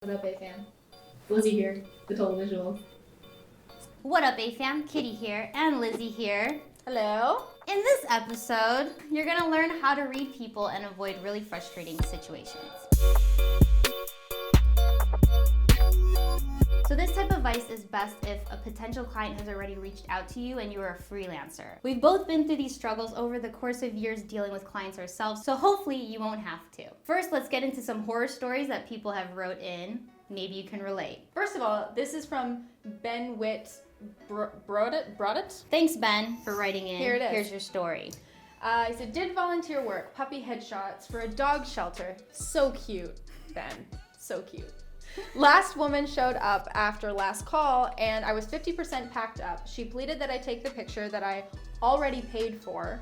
What up, AFAM? Lizzie here, the total visual. What up, AFAM? Kitty here, and Lizzie here. Hello. In this episode, you're gonna learn how to read people and avoid really frustrating situations. So this type of advice is best if a potential client has already reached out to you and you are a freelancer. We've both been through these struggles over the course of years dealing with clients ourselves, so hopefully you won't have to. First, let's get into some horror stories that people have wrote in. Maybe you can relate. First of all, this is from Ben Witt Brodit. Thanks, Ben, for writing in. Here it is. Here's your story. He said, did volunteer work, puppy headshots for a dog shelter. So cute, Ben. So cute. Last woman showed up after last call and I was 50% packed up. She pleaded that I take the picture that I already paid for,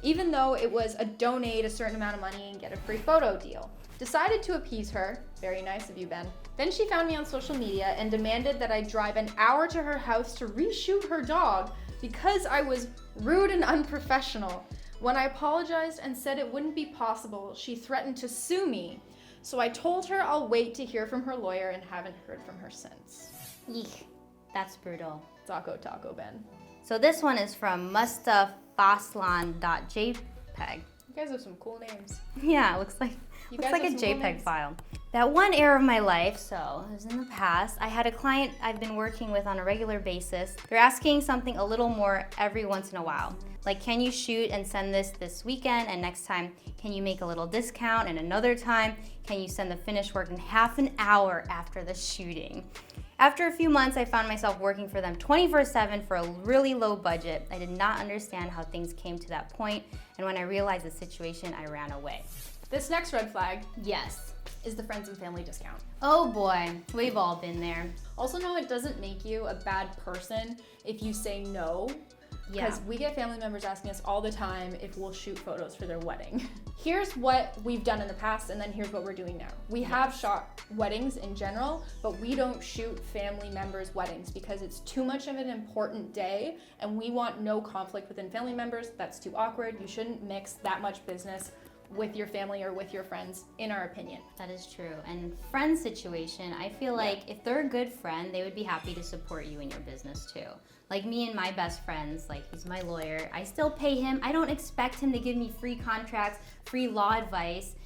even though it was a donate a certain amount of money and get a free photo deal. Decided to appease her. Very nice of you, Ben. Then she found me on social media and demanded that I drive an hour to her house to reshoot her dog because I was rude and unprofessional. When I apologized and said it wouldn't be possible, she threatened to sue me. So I told her I'll wait to hear from her lawyer and haven't heard from her since. Eek, that's brutal. Taco, Ben. So this one is from mustafaslan.jpg. You guys have some cool names. Yeah, it looks like a JPEG file. That one era of my life, so it was in the past, I had a client I've been working with on a regular basis. They're asking something a little more every once in a while. Like, can you shoot and send this weekend, and next time, can you make a little discount, and another time, can you send the finished work in half an hour after the shooting? After a few months, I found myself working for them 24/7 for a really low budget. I did not understand how things came to that point, and when I realized the situation, I ran away. This next red flag Yes. is the friends and family discount. Oh boy, we've all been there. Also, no, it doesn't make you a bad person if you say no. Because we get family members asking us all the time if we'll shoot photos for their wedding. Here's what we've done in the past, and then here's what we're doing now. We have shot weddings in general, but we don't shoot family members' weddings because it's too much of an important day, and we want no conflict within family members. That's too awkward. You shouldn't mix that much business with your family or with your friends, in our opinion. That is true. And friend situation, I feel like if they're a good friend, they would be happy to support you in your business too. Like me and my best friends, like he's my lawyer, I still pay him. I don't expect him to give me free contracts, free law advice.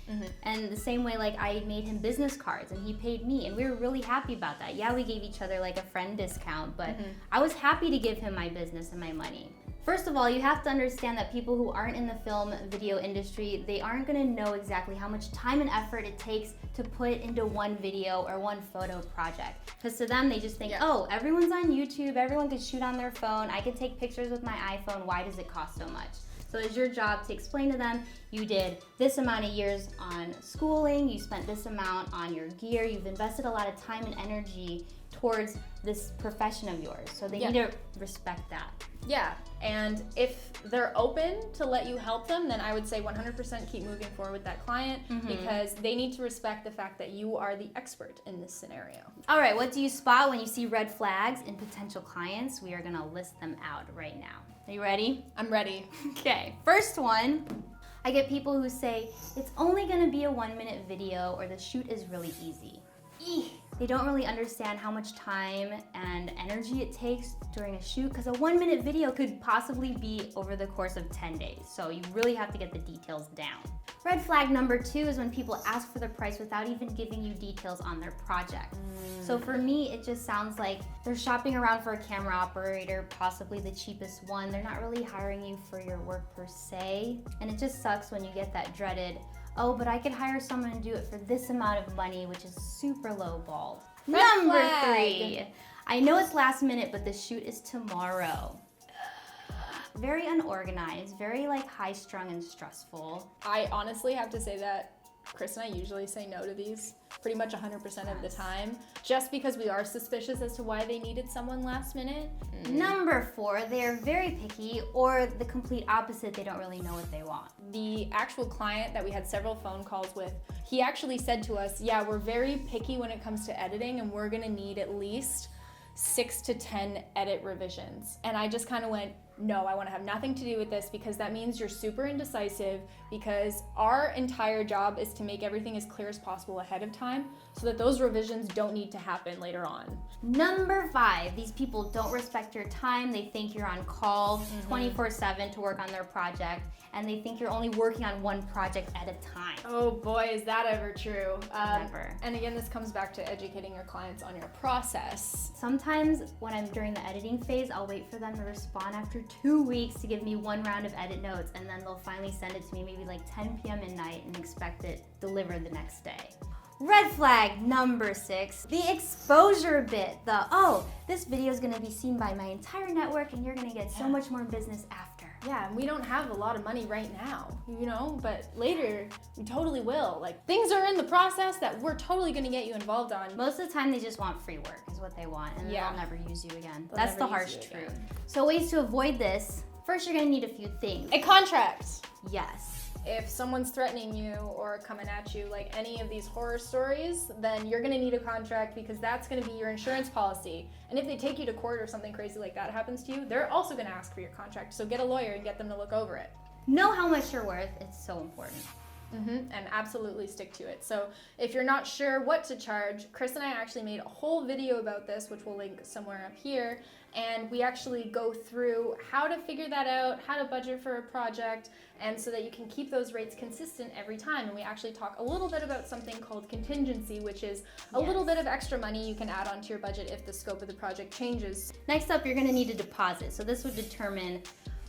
And the same way, like I made him business cards and he paid me, and we were really happy about that. Yeah, we gave each other like a friend discount, but I was happy to give him my business and my money. First of all, you have to understand that people who aren't in the film video industry, they aren't gonna know exactly how much time and effort it takes to put into one video or one photo project. Because to them, they just think, oh, everyone's on YouTube, everyone can shoot on their phone, I can take pictures with my iPhone, why does it cost so much? So it's your job to explain to them, you did this amount of years on schooling, you spent this amount on your gear, you've invested a lot of time and energy towards this profession of yours. So they need to respect that. Yeah, and if they're open to let you help them, then I would say 100% keep moving forward with that client because they need to respect the fact that you are the expert in this scenario. All right, what do you spot when you see red flags in potential clients? We are gonna list them out right now. Are you ready? I'm ready. Okay, first one, I get people who say, it's only gonna be a 1-minute video or the shoot is really easy. Eek. They don't really understand how much time and energy it takes during a shoot because a 1-minute video could possibly be over the course of 10 days. So you really have to get the details down. Red flag number 2 is when people ask for the price without even giving you details on their project. So for me, it just sounds like they're shopping around for a camera operator, possibly the cheapest one. They're not really hiring you for your work per se. And it just sucks when you get that dreaded, oh, but I could hire someone to do it for this amount of money, which is super low ball. Number 3, I know it's last minute, but the shoot is tomorrow. Very unorganized, very like high strung and stressful. I honestly have to say that Chris and I usually say no to these pretty much 100% of the time, just because we are suspicious as to why they needed someone last minute. Number 4, they're very picky, or the complete opposite, they don't really know what they want. The actual client that we had several phone calls with, he actually said to us, yeah, we're very picky when it comes to editing and we're gonna need at least 6 to 10 edit revisions. And I just kind of went, no, I want to have nothing to do with this, because that means you're super indecisive, because our entire job is to make everything as clear as possible ahead of time so that those revisions don't need to happen later on. Number 5, these people don't respect your time. They think you're on call 24/7 to work on their project, and they think you're only working on one project at a time. Oh boy, is that ever true. Never. And again, this comes back to educating your clients on your process. Sometimes when I'm during the editing phase, I'll wait for them to respond after 2 weeks to give me one round of edit notes, and then they'll finally send it to me maybe like 10 p.m. at night and expect it delivered the next day. Red flag number 6, the exposure bit. This video is gonna be seen by my entire network and you're gonna get so much more business after. Yeah, and we don't have a lot of money right now, but later we totally will. Like, things are in the process that we're totally gonna get you involved on. Most of the time they just want free work is what they want, and Yeah. they'll never use you again. They'll That's the never harsh use you truth. again. So ways to avoid this, first you're gonna need a few things. A contract. Yes. If someone's threatening you or coming at you like any of these horror stories, then you're gonna need a contract, because that's gonna be your insurance policy. And if they take you to court or something crazy like that happens to you, they're also gonna ask for your contract. So get a lawyer and get them to look over it. Know how much you're worth. It's so important. And absolutely stick to it. So if you're not sure what to charge, Chris and I actually made a whole video about this, which we'll link somewhere up here. And we actually go through how to figure that out, how to budget for a project, and so that you can keep those rates consistent every time. And we actually talk a little bit about something called contingency, which is a little bit of extra money you can add onto your budget if the scope of the project changes. Next up, you're gonna need a deposit. So this would determine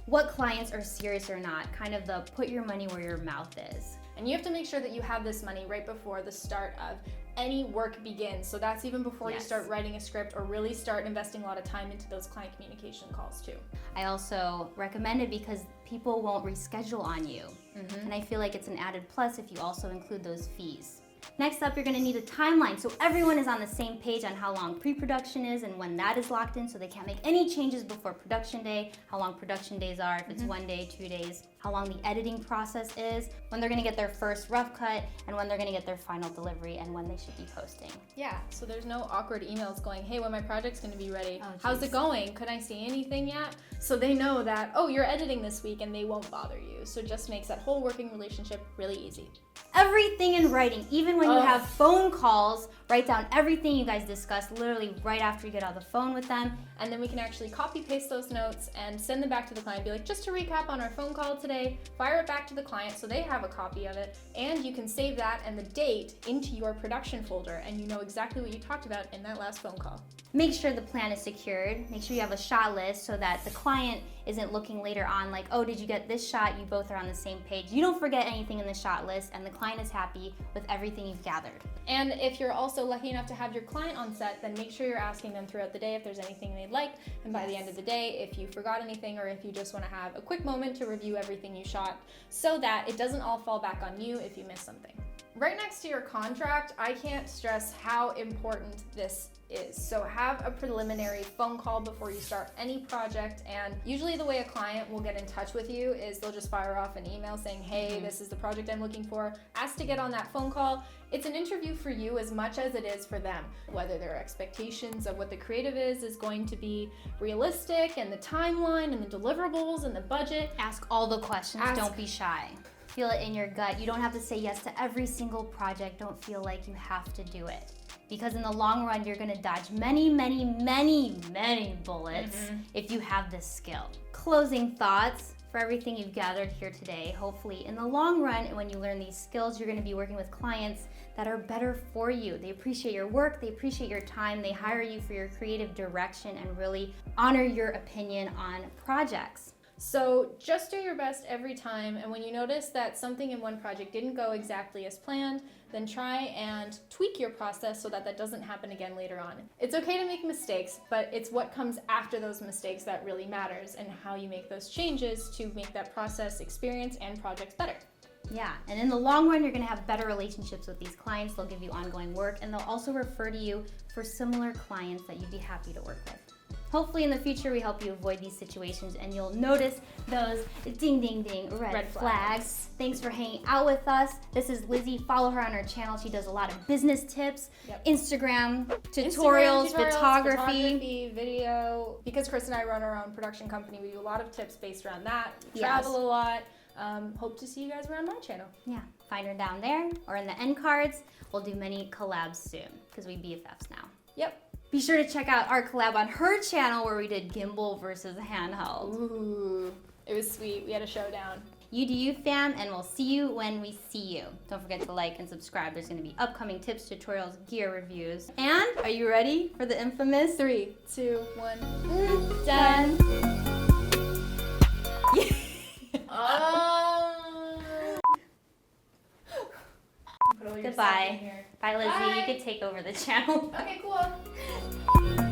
what clients are serious or not, kind of the put your money where your mouth is. And you have to make sure that you have this money right before the start of any work begins. So that's even before you start writing a script or really start investing a lot of time into those client communication calls too. I also recommend it because people won't reschedule on you. And I feel like it's an added plus if you also include those fees. Next up, you're gonna need a timeline so everyone is on the same page on how long pre-production is and when that is locked in, so they can't make any changes before production day, how long production days are, if it's 1 day, 2 days, how long the editing process is, when they're gonna get their first rough cut, and when they're gonna get their final delivery, and when they should be posting. Yeah, so there's no awkward emails going, hey, when my project's gonna be ready, Oh, how's it going? Could I see anything yet? So they know that, oh, you're editing this week, and they won't bother you. So it just makes that whole working relationship really easy. Everything in writing, even when you have phone calls, write down everything you guys discussed literally right after you get on the phone with them. And then we can actually copy paste those notes and send them back to the client. Be like, just to recap on our phone call today, fire it back to the client so they have a copy of it, and you can save that and the date into your production folder, and you know exactly what you talked about in that last phone call. Make sure the plan is secured. Make sure you have a shot list so that the client isn't looking later on like, oh, did you get this shot? You both are on the same page. You don't forget anything in the shot list, and the client is happy with everything you've gathered. And if you're also lucky enough to have your client on set, then make sure you're asking them throughout the day if there's anything they'd like. And by the end of the day, if you forgot anything or if you just want to have a quick moment to review everything you shot, so that it doesn't all fall back on you if you miss something. Right next to your contract, I can't stress how important this is. So have a preliminary phone call before you start any project, and usually the way a client will get in touch with you is they'll just fire off an email saying, hey, this is the project I'm looking for. Ask to get on that phone call. It's an interview for you as much as it is for them. Whether their expectations of what the creative is going to be realistic, and the timeline and the deliverables and the budget. Ask all the questions, don't be shy. Feel it in your gut. You don't have to say yes to every single project. Don't feel like you have to do it. Because in the long run, you're gonna dodge many, many, many, many bullets if you have this skill. Closing thoughts for everything you've gathered here today. Hopefully in the long run, and when you learn these skills, you're gonna be working with clients that are better for you. They appreciate your work, they appreciate your time, they hire you for your creative direction and really honor your opinion on projects. So just do your best every time, and when you notice that something in one project didn't go exactly as planned, then try and tweak your process so that that doesn't happen again later on. It's okay to make mistakes, but it's what comes after those mistakes that really matters, and how you make those changes to make that process, experience, and projects better. Yeah, and in the long run, you're gonna have better relationships with these clients. They'll give you ongoing work, and they'll also refer to you for similar clients that you'd be happy to work with. hopefully in the future we help you avoid these situations and you'll notice those ding ding ding red flags. Thanks for hanging out with us. This is Lizzie. Follow her on her channel. She does a lot of business tips, Instagram tutorials, photography, video. Because Chris and I run our own production company, we do a lot of tips based around that. We travel a lot. Hope to see you guys around my channel. Yeah, find her down there or in the end cards. We'll do many collabs soon because we BFFs now. Yep. Be sure to check out our collab on her channel where we did gimbal versus handheld. Ooh, it was sweet. We had a showdown. You do you, fam, and we'll see you when we see you. Don't forget to like and subscribe. There's going to be upcoming tips, tutorials, gear reviews. And are you ready for the infamous 3, 2, 1. Done. Put all your Goodbye. stuff in here. Bye, Lizzie. Bye. You could take over the channel. Okay, cool.